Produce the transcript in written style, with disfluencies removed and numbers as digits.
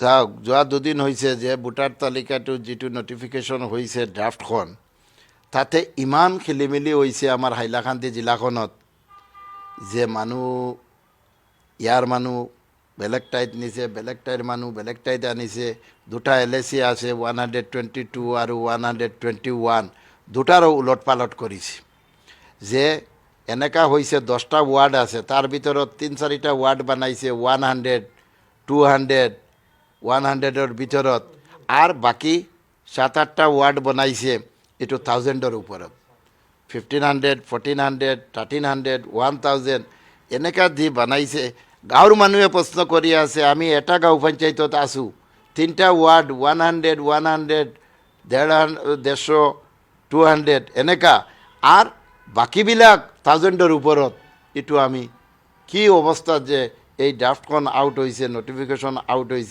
চাওক যোৱা দুদিন হৈছে যে ভোটাৰ তালিকাটো যিটো নটিফিকেশ্যন হৈছে ড্ৰাফটখন তাতে ইমান খেলি মেলি হৈছে আমাৰ হাইলাকান্দি জিলাখনত যে মানুহ ইয়াৰ মানুহ বেলেগ ঠাইত নিছে, বেলেগ ঠাইৰ মানুহ বেলেগ ঠাইত আনিছে। দুটা LAC আছে 122 আৰু 121, দুটাৰো ওলট পালট কৰিছে। যে এনেকা হৈছে 10টা ৱাৰ্ড আছে, তাৰ ভিতৰত 3-4টা ৱাৰ্ড বনাইছে 100, 200, 100-ৰ ভিতৰত, আৰু বাকী 7-8টা ৱাৰ্ড বনাইছে এইটো 1000-ৰ ওপৰত, 1500, 1400, 1300, 1000 এনেকা দি বনাইছে। গাঁৱৰ মানুহে প্ৰশ্ন কৰি আছে, আমি এটা গাঁও পঞ্চায়তত আছোঁ, 3টা ৱাৰ্ড 100, 100, 150, 200 এনেকা, আৰু বাকীবিলাক 1000-ৰ ওপৰত। এইটো আমি কি অৱস্থাত যে এই ড্ৰাফটখন আউট হৈছে, নটিফিকেশ্যন আউট হৈছে।